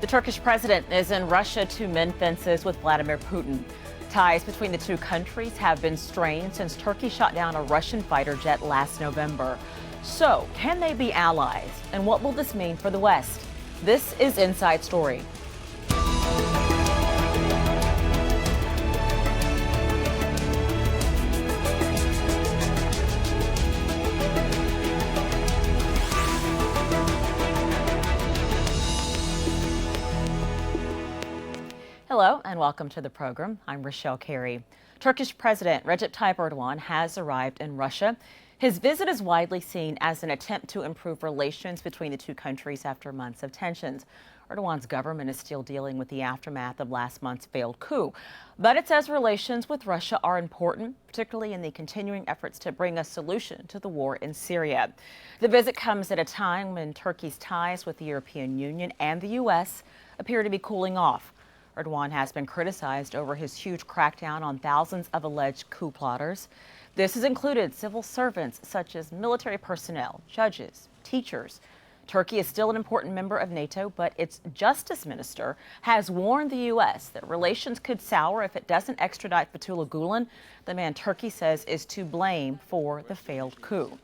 The Turkish president is in Russia to mend fences with Vladimir Putin. Ties between the two countries have been strained since Turkey shot down a Russian fighter jet last November. So, can they be allies? And what will this mean for the West? This is Inside Story. Hello and welcome to the program. I'm Richelle Carey. Turkish President Recep Tayyip Erdogan has arrived in Russia. His visit is widely seen as an attempt to improve relations between the two countries after months of tensions. Erdogan's government is still dealing with the aftermath of last month's failed coup, but it says relations with Russia are important, particularly in the continuing efforts to bring a solution to the war in Syria. The visit comes at a time when Turkey's ties with the European Union and the U.S. appear to be cooling off. Erdogan has been criticized over his huge crackdown on thousands of alleged coup plotters. This has included civil servants such as military personnel, judges, teachers. Turkey is still an important member of NATO, but its justice minister has warned the U.S. that relations could sour if it doesn't extradite Fethullah Gulen, the man Turkey says is to blame for the failed coup.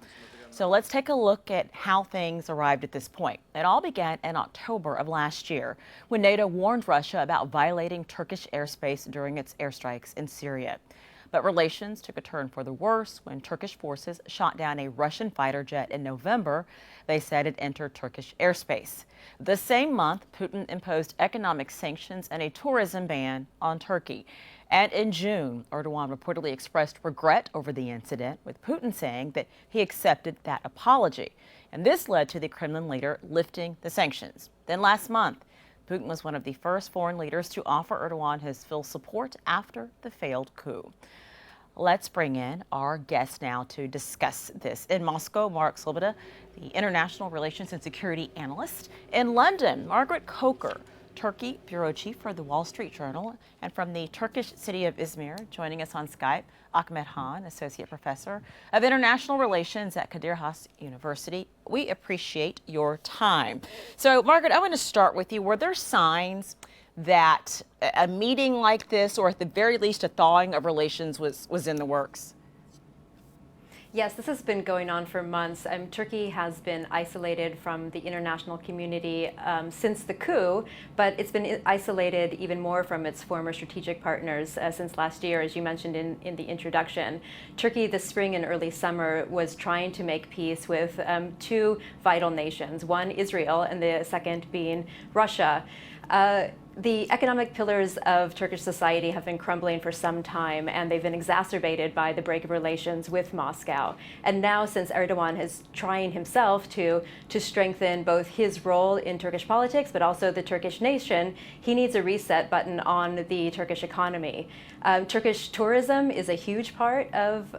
So let's take a look at how things arrived at this point. It all began in October of last year when NATO warned Russia about violating Turkish airspace during its airstrikes in Syria. But relations took a turn for the worse when Turkish forces shot down a Russian fighter jet in November. They said it entered Turkish airspace. The same month, Putin imposed economic sanctions and a tourism ban on Turkey. And in June, Erdogan reportedly expressed regret over the incident, with Putin saying that he accepted that apology. And this led to the Kremlin leader lifting the sanctions. Then last month, Putin was one of the first foreign leaders to offer Erdogan his full support after the failed coup. Let's bring in our guest now to discuss this. In Moscow, Mark Sleboda, the International Relations and Security Analyst. In London, Margaret Coker, Turkey bureau chief for the Wall Street Journal, and from the Turkish city of Izmir, joining us on Skype, Ahmet Han, associate professor of international relations at Kadir Has University. We appreciate your time. So, Margaret, I want to start with you. Were there signs that a meeting like this, or at the very least a thawing of relations, was in the works? Yes, this has been going on for months. Turkey has been isolated from the international community since the coup, but it's been isolated even more from its former strategic partners since last year, as you mentioned in the introduction. Turkey this spring and early summer was trying to make peace with two vital nations, one Israel and the second being Russia. The economic pillars of Turkish society have been crumbling for some time, and they've been exacerbated by the break of relations with Moscow. And now, since Erdogan is trying himself to strengthen both his role in Turkish politics, but also the Turkish nation, he needs a reset button on the Turkish economy. Turkish tourism is a huge part of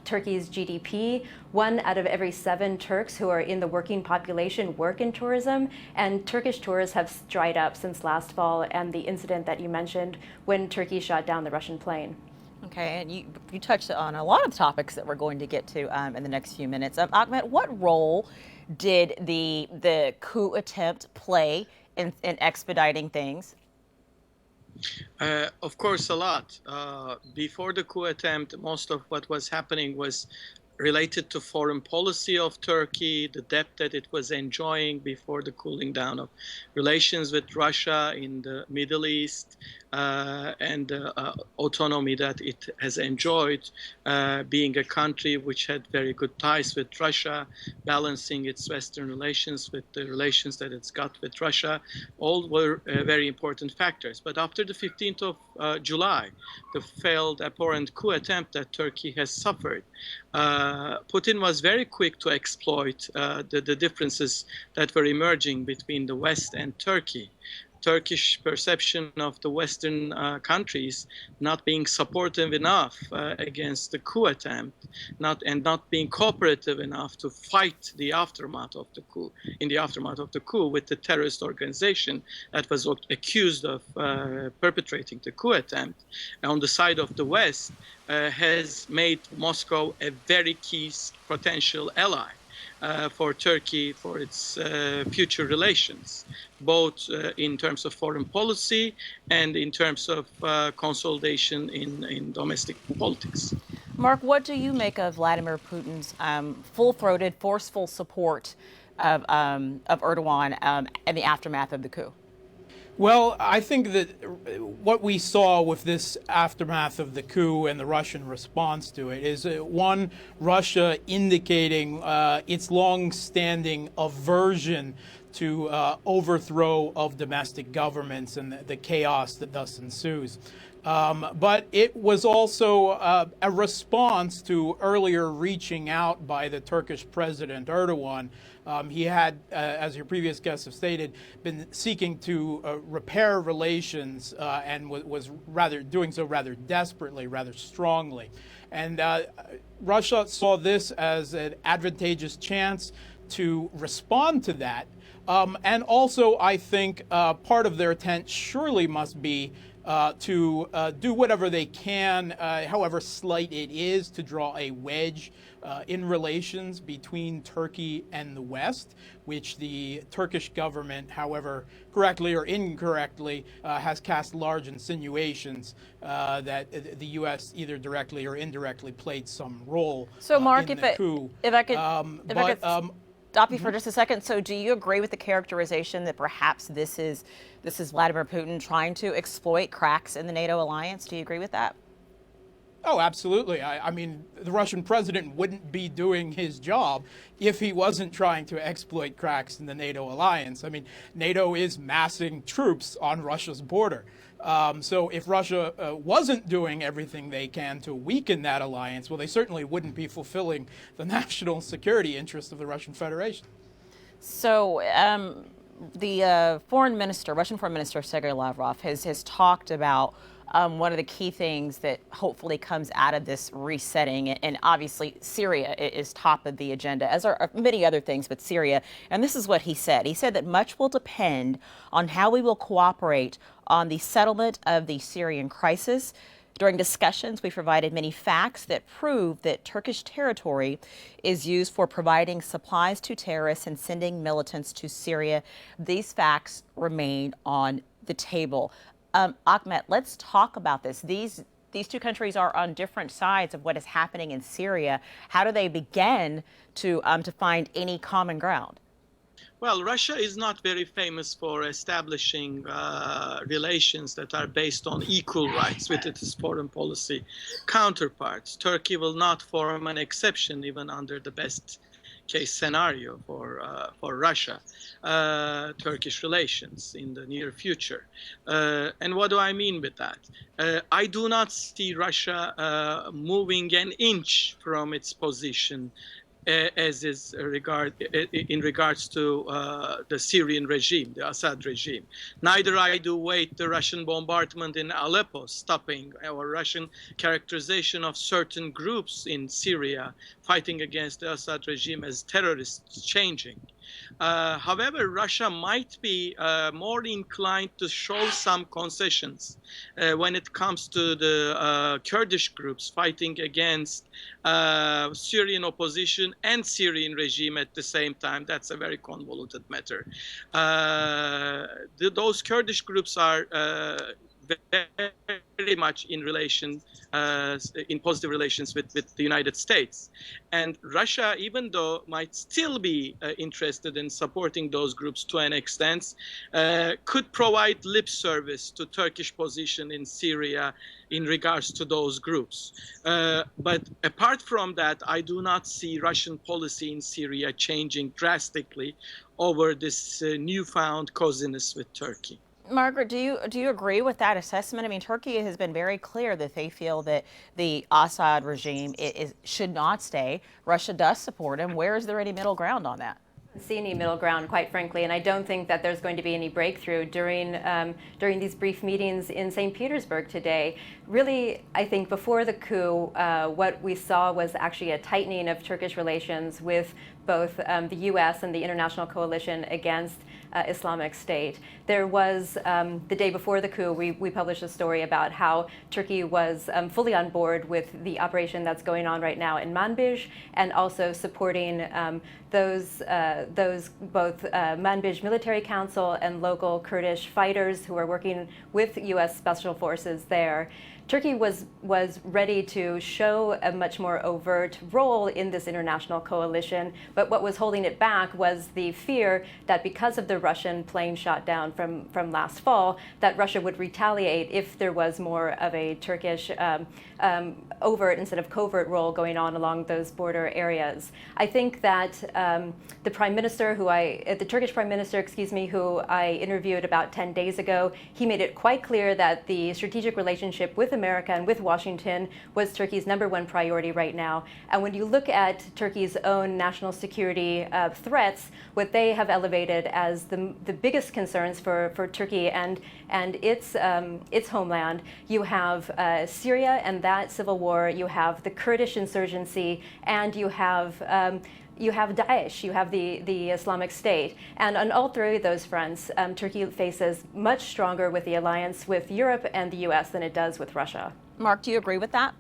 Turkey's GDP. 1 out of every 7 Turks who are in the working population work in tourism, and Turkish tourists have dried up since last fall and the incident that you mentioned when Turkey shot down the Russian plane. Okay, and you touched on a lot of topics that we're going to get to in the next few minutes. Ahmet, what role did the coup attempt play in expediting things? Of course, a lot. Before the coup attempt, most of what was happening was related to foreign policy of Turkey, the debt that it was enjoying before the cooling down of relations with Russia in the Middle East, and the autonomy that it has enjoyed, being a country which had very good ties with Russia, balancing its Western relations with the relations that it's got with Russia, all were very important factors. But after the 15th of July, the failed abhorrent coup attempt that Turkey has suffered, Putin was very quick to exploit the differences that were emerging between the West and Turkey. Turkish perception of the Western countries not being supportive enough against the coup attempt, not being cooperative enough to fight the aftermath of the coup, in the aftermath of the coup with the terrorist organization that was accused of perpetrating the coup attempt on the side of the West, has made Moscow a very key potential ally. for Turkey for its future relations, both in terms of foreign policy and in terms of consolidation in domestic politics. Mark, what do you make of Vladimir Putin's full-throated, forceful support of Erdogan in the aftermath of the coup? Well, I think that what we saw with this aftermath of the coup and the Russian response to it is, one, Russia indicating its long-standing aversion to overthrow of domestic governments and the chaos that thus ensues. But it was also a response to earlier reaching out by the Turkish President Erdogan. He had, as your previous guests have stated, been seeking to repair relations and was rather doing so rather desperately, rather strongly. And Russia saw this as an advantageous chance to respond to that. And also, I think part of their intent surely must be to do whatever they can, however slight it is, to draw a wedge in relations between Turkey and the West, which the Turkish government, however correctly or incorrectly, has cast large insinuations that the U.S. either directly or indirectly played some role Mark, in the coup. If I could stop you for just a second. So do you agree with the characterization that perhaps this is Vladimir Putin trying to exploit cracks in the NATO alliance? Do you agree with that? Oh, absolutely. I mean, the Russian president wouldn't be doing his job if he wasn't trying to exploit cracks in the NATO alliance. I mean, NATO is massing troops on Russia's border. So if Russia wasn't doing everything they can to weaken that alliance, well, they certainly wouldn't be fulfilling the national security interests of the Russian Federation. So the Russian Foreign Minister Sergei Lavrov has talked about one of the key things that hopefully comes out of this resetting, and obviously Syria is top of the agenda, as are many other things, but Syria. And this is what he said. He said that much will depend on how we will cooperate on the settlement of the Syrian crisis. During discussions, we provided many facts that prove that Turkish territory is used for providing supplies to terrorists and sending militants to Syria. These facts remain on the table. Ahmet, let's talk about this. These two countries are on different sides of what is happening in Syria. How do they begin to find any common ground? Well, Russia is not very famous for establishing relations that are based on equal rights with its foreign policy counterparts. Turkey will not form an exception even under the best case scenario for Russia, Turkish relations in the near future. And what do I mean with that? I do not see Russia moving an inch from its position as is in regards to the Syrian regime, the Assad regime. Neither I do wait the Russian bombardment in Aleppo stopping, or Russian characterization of certain groups in Syria fighting against the Assad regime as terrorists changing. However, Russia might be more inclined to show some concessions when it comes to the Kurdish groups fighting against Syrian opposition and Syrian regime at the same time. That's a very convoluted matter. Those Kurdish groups are very much in relation, in positive relations with the United States. And Russia, even though might still be interested in supporting those groups to an extent, could provide lip service to Turkish position in Syria in regards to those groups. But apart from that, I do not see Russian policy in Syria changing drastically over this newfound coziness with Turkey. Margaret, do you agree with that assessment? I mean, Turkey has been very clear that they feel that the Assad regime should not stay. Russia does support him. Where is there any middle ground on that? I don't see any middle ground, quite frankly, and I don't think that there's going to be any breakthrough during these brief meetings in St. Petersburg today. Really, I think before the coup, what we saw was actually a tightening of Turkish relations with both the U.S. and the international coalition against Islamic State. There was, the day before the coup, we published a story about how Turkey was fully on board with the operation that's going on right now in Manbij, and also supporting those both Manbij Military Council and local Kurdish fighters who are working with U.S. Special Forces there. Turkey was ready to show a much more overt role in this international coalition, but what was holding it back was the fear that because of the Russian plane shot down from last fall, that Russia would retaliate if there was more of a Turkish overt instead of covert role going on along those border areas. I think that the Prime Minister, the Turkish Prime Minister, excuse me, who I interviewed about 10 days ago, he made it quite clear that the strategic relationship with America and with Washington was Turkey's #1 priority right now. And when you look at Turkey's own national security threats, what they have elevated as the biggest concerns for Turkey and its homeland, you have Syria and that civil war, you have the Kurdish insurgency, and you have Daesh, you have the Islamic State. And on all three of those fronts, Turkey faces much stronger with the alliance with Europe and the US than it does with Russia. Mark, do you agree with that?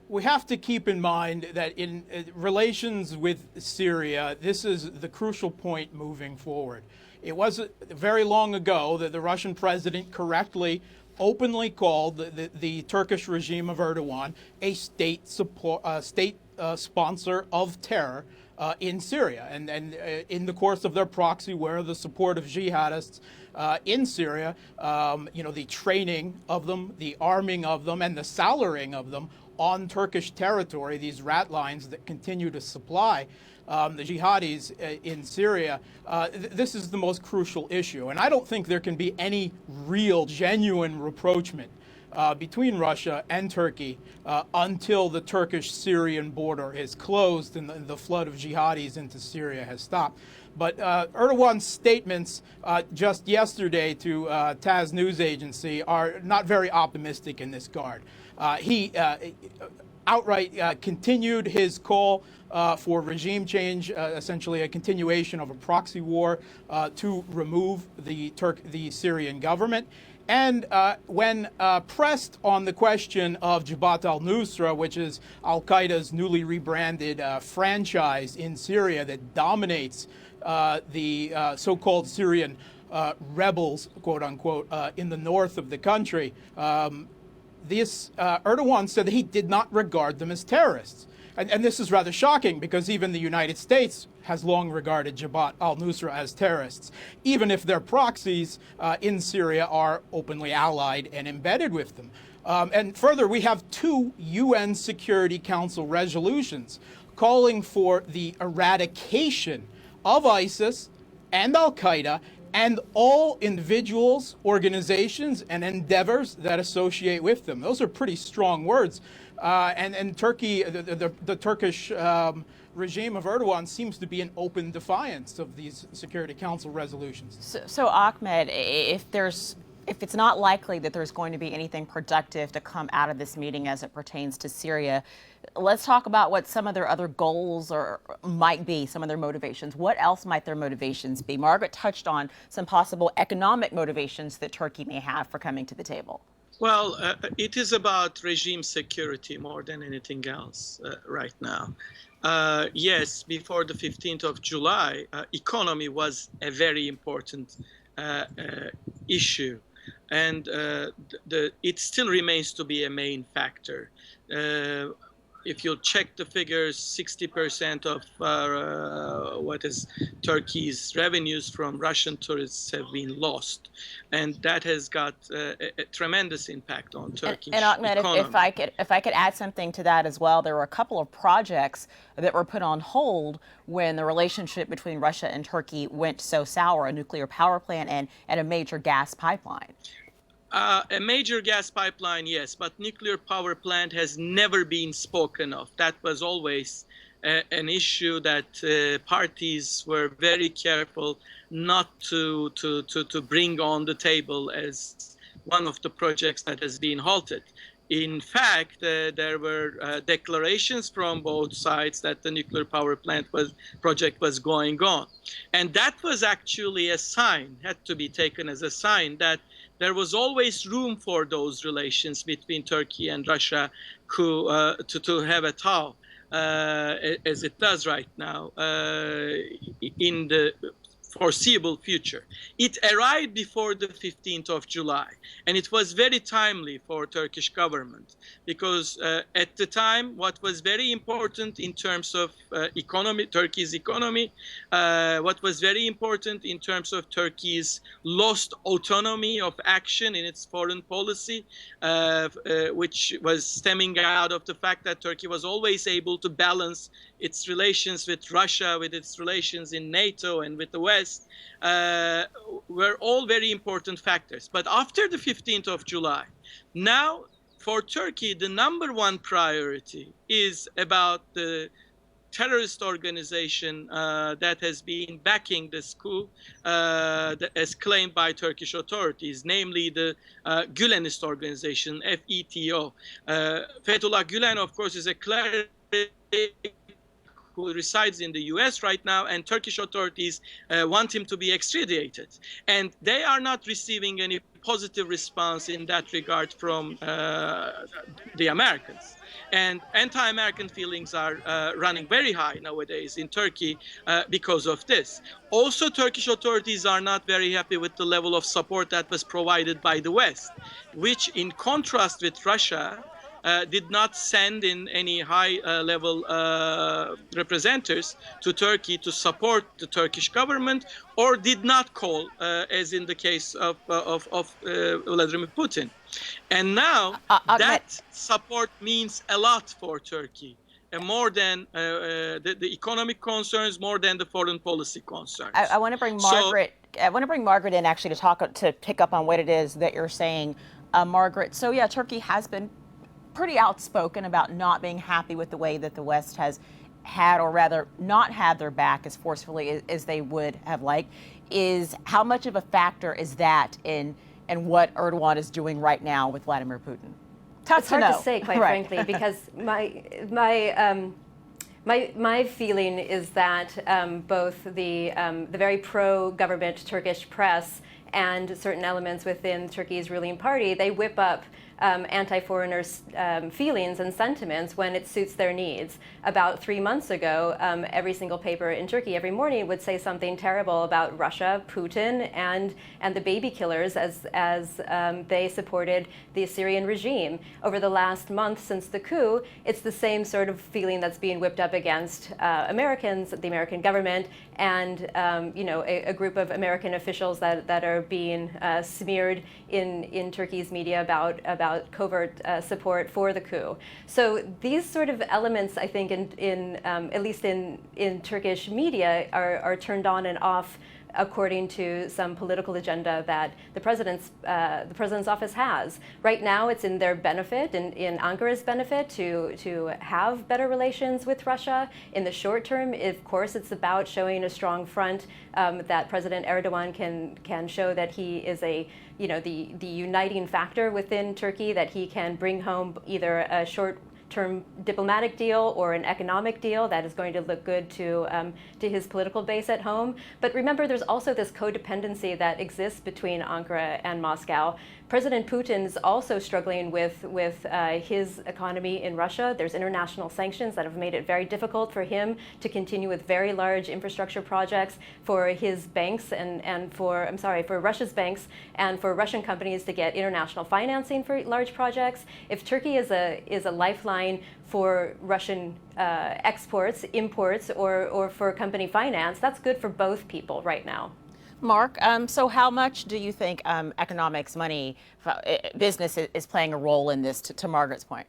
We have to keep in mind that in relations with Syria, this is the crucial point moving forward. It wasn't very long ago that the Russian president correctly openly called the Turkish regime of Erdogan a state sponsor of terror in Syria. And in the course of their proxy war, the support of jihadists in Syria, the training of them, the arming of them, and the salarying of them on Turkish territory, these rat lines that continue to supply the jihadis in Syria, this is the most crucial issue. And I don't think there can be any real, genuine rapprochement between Russia and Turkey until the Turkish-Syrian border is closed and the flood of jihadis into Syria has stopped. But Erdogan's statements just yesterday to TASS news agency are not very optimistic in this regard. He outright continued his call for regime change, essentially a continuation of a proxy war to remove the Syrian government. And when pressed on the question of Jabhat al-Nusra, which is al-Qaeda's newly rebranded franchise in Syria that dominates the so-called Syrian rebels, quote unquote, in the north of the country, Erdogan said that he did not regard them as terrorists. And this is rather shocking because even the United States has long regarded Jabhat al-Nusra as terrorists, even if their proxies in Syria are openly allied and embedded with them. And further, we have 2 UN Security Council resolutions calling for the eradication of ISIS and al-Qaeda and all individuals, organizations, and endeavors that associate with them. Those are pretty strong words. And Turkey, the Turkish regime of Erdogan seems to be in open defiance of these Security Council resolutions. So Ahmed, if it's not likely that there's going to be anything productive to come out of this meeting as it pertains to Syria, let's talk about what some of their other goals might be, some of their motivations. What else might their motivations be? Margaret touched on some possible economic motivations that Turkey may have for coming to the table. Well, it is about regime security more than anything else right now. Yes, before the 15th of July, economy was a very important issue. And it still remains to be a main factor. If you check the figures, 60% of what is Turkey's revenues from Russian tourists have been lost, and that has got a tremendous impact on Turkish Ahmed, economy. if I could add something to that as well, there were a couple of projects that were put on hold when the relationship between Russia and Turkey went so sour: a nuclear power plant and a major gas pipeline. A major gas pipeline, yes, but nuclear power plant has never been spoken of. That was always an issue that parties were very careful not to bring on the table as one of the projects that has been halted. In fact, there were declarations from both sides that the nuclear power plant project was going on. And that was actually a sign, had to be taken as a sign that there was always room for those relations between Turkey and Russia to have a thaw, as it does right now, in the foreseeable future. It arrived before the 15th of July, and it was very timely for Turkish government because at the time, what was very important in terms of economy, Turkey's economy, what was very important in terms of Turkey's lost autonomy of action in its foreign policy, which was stemming out of the fact that Turkey was always able to balance its relations with Russia, with its relations in NATO and with the West, were all very important factors. But after the 15th of July, now for Turkey, the number one priority is about the terrorist organization that has been backing this coup, as claimed by Turkish authorities, namely the Gülenist organization, FETO. Fethullah Gülen, of course, is a cleric who resides in the US right now, and Turkish authorities want him to be extradited. And they are not receiving any positive response in that regard from the Americans. And anti-American feelings are running very high nowadays in Turkey because of this. Also, Turkish authorities are not very happy with the level of support that was provided by the West, which in contrast with Russia, did not send in any high-level representatives to Turkey to support the Turkish government, or did not call, as in the case of Vladimir Putin. And now that support means a lot for Turkey, more than the economic concerns, more than the foreign policy concerns. I want to bring Margaret. I want to bring Margaret in actually to pick up on what it is that you're saying, Margaret. So yeah, Turkey has been pretty outspoken about not being happy with the way that the West has had, or rather not had, their back as forcefully as they would have liked. How much of a factor is that in what Erdogan is doing right now with Vladimir Putin? Tough it's hard to to say, quite frankly, because my feeling is that both the very pro-government Turkish press and certain elements within Turkey's ruling party, they whip up anti-foreigners' feelings and sentiments when it suits their needs. About 3 months ago, every single paper in Turkey every morning would say something terrible about Russia, Putin, and the baby killers as they supported the Syrian regime. Over the last month since the coup, it's the same sort of feeling that's being whipped up against Americans, the American government, and a group of American officials that are being smeared in Turkey's media about covert support for the coup. So these sort of elements, I think, at least in Turkish media, are turned on and off according to some political agenda that the president's office has. Right now, it's in their benefit, in Ankara's benefit, to have better relations with Russia. In the short term, of course, it's about showing a strong front that President Erdogan can show that he is the uniting factor within Turkey, that he can bring home either a short-term diplomatic deal or an economic deal that is going to look good to his political base at home. But remember, there's also this codependency that exists between Ankara and Moscow. President Putin is also struggling with his economy in Russia. There's international sanctions that have made it very difficult for him to continue with very large infrastructure projects for his banks and for Russia's banks and for Russian companies to get international financing for large projects. If Turkey is a lifeline for Russian exports, imports, or for company finance, that's good for both people right now. Mark, so how much do you think economics, money, business is playing a role in this, to Margaret's point?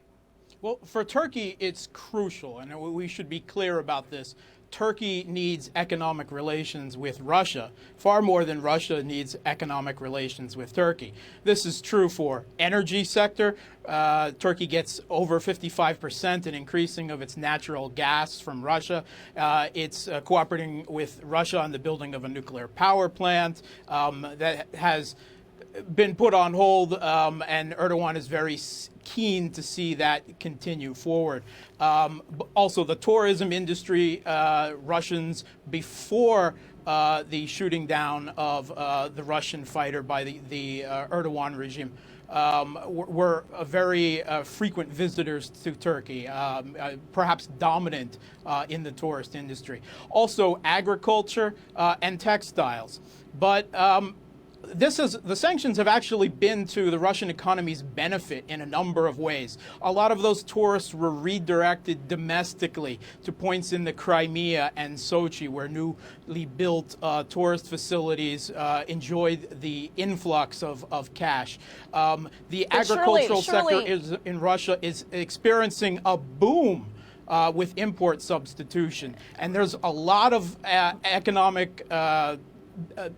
Well, for Turkey, it's crucial, and we should be clear about this. Turkey needs economic relations with Russia far more than Russia needs economic relations with Turkey. This is true for energy sector. Turkey gets over 55% in increasing of its natural gas from Russia. It's cooperating with Russia on the building of a nuclear power plant that has been put on hold, and Erdogan is very keen to see that continue forward. Also, the tourism industry, Russians, before the shooting down of the Russian fighter by the Erdogan regime, were very frequent visitors to Turkey, perhaps dominant in the tourist industry. Also, agriculture and textiles. But the sanctions have actually been to the Russian economy's benefit in a number of ways. A lot of those tourists were redirected domestically to points in the Crimea and Sochi, where newly built tourist facilities enjoyed the influx of cash. The agricultural sector in Russia is experiencing a boom with import substitution. And there's a lot of economic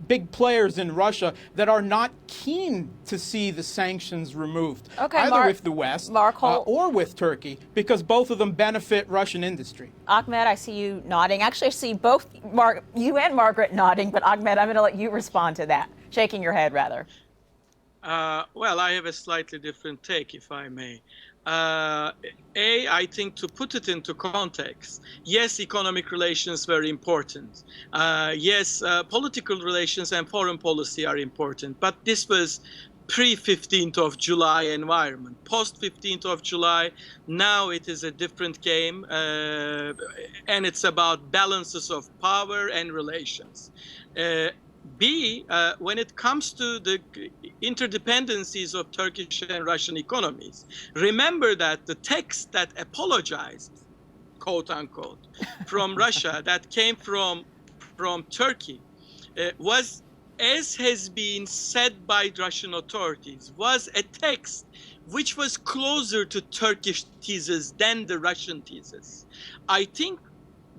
big players in Russia that are not keen to see the sanctions removed, either with the West or with Turkey, because both of them benefit Russian industry. Ahmed, I see you nodding. Actually, I see both you and Margaret nodding, but Ahmed, I'm going to let you respond to that, shaking your head rather. Well, I have a slightly different take, if I may. I think, to put it into context, yes, economic relations very important. Yes, political relations and foreign policy are important. But this was pre-15th of July environment. Post-15th of July, now it is a different game. And it's about balances of power and relations. When it comes to the interdependencies of Turkish and Russian economies, remember that the text that apologized, quote unquote, from Russia that came from Turkey was, as has been said by Russian authorities, was a text which was closer to Turkish thesis than the Russian thesis. I think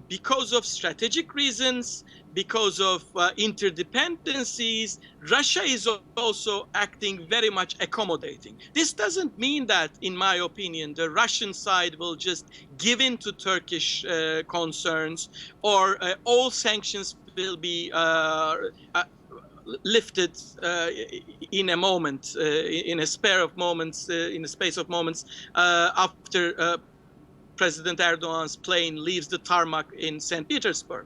because of strategic reasons, because of interdependencies, Russia is also acting very much accommodating. This doesn't mean that, in my opinion, the Russian side will just give in to Turkish concerns, or all sanctions will be lifted in a moment, in a space of moments after President Erdogan's plane leaves the tarmac in St. Petersburg.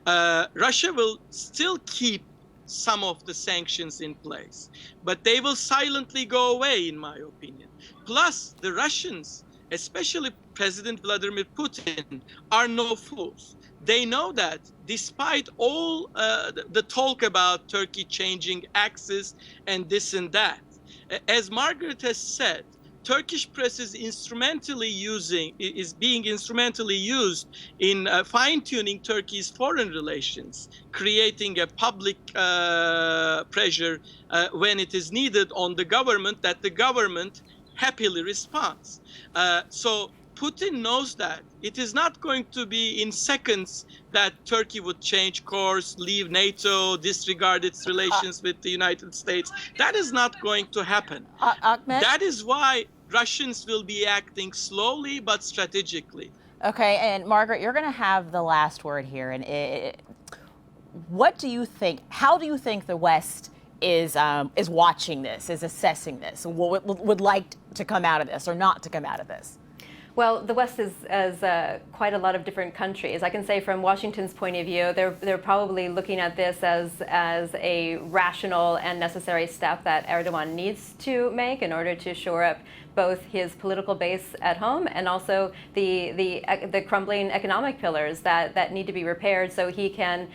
Russia will still keep some of the sanctions in place, but they will silently go away, in my opinion. Plus, the Russians, especially President Vladimir Putin, are no fools. They know that despite all the talk about Turkey changing axis and this and that, as Margaret has said, Turkish press is being instrumentally used in fine-tuning Turkey's foreign relations, creating a public pressure when it is needed on the government, that the government happily responds. So Putin knows that it is not going to be in seconds that Turkey would change course, leave NATO, disregard its relations with the United States. That is not going to happen. Ahmed? That is why Russians will be acting slowly but strategically. Okay, and Margaret, you're going to have the last word here. And what do you think? How do you think the West is watching this, is assessing this, would like to come out of this or not to come out of this? Well, the West is quite a lot of different countries. I can say from Washington's point of view, they're probably looking at this as a rational and necessary step that Erdogan needs to make in order to shore up both his political base at home and also the crumbling economic pillars that need to be repaired, so he can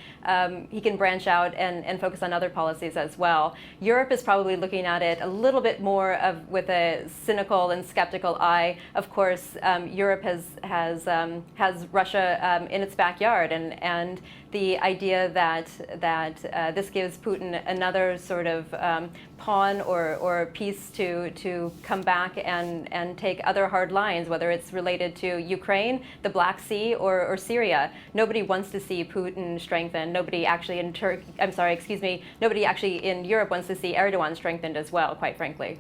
branch out and focus on other policies as well. Europe is probably looking at it a little bit more with a cynical and skeptical eye. Of course, Europe has Russia in its backyard, and the idea that this gives Putin another sort of pawn or piece to come back and take other hard lines, whether it's related to Ukraine, the Black Sea, or Syria. Nobody wants to see Putin strengthened. Nobody actually nobody actually in Europe wants to see Erdogan strengthened as well, quite frankly.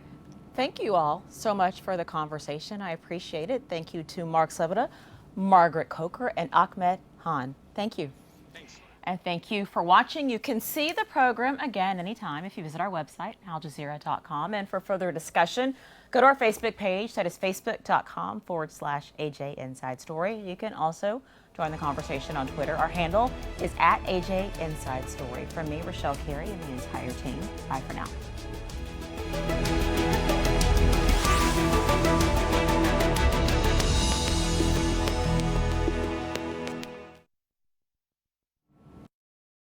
Thank you all so much for the conversation. I appreciate it. Thank you to Mark Sleboda, Margaret Coker, and Ahmed Han. Thank you. Thanks. And thank you for watching. You can see the program again anytime if you visit our website, aljazeera.com. And for further discussion, go to our Facebook page. That is facebook.com/AJ Inside Story. You can also join the conversation on Twitter. Our handle is @AJ Inside Story. From me, Richelle, Carey, and the entire team. Bye for now.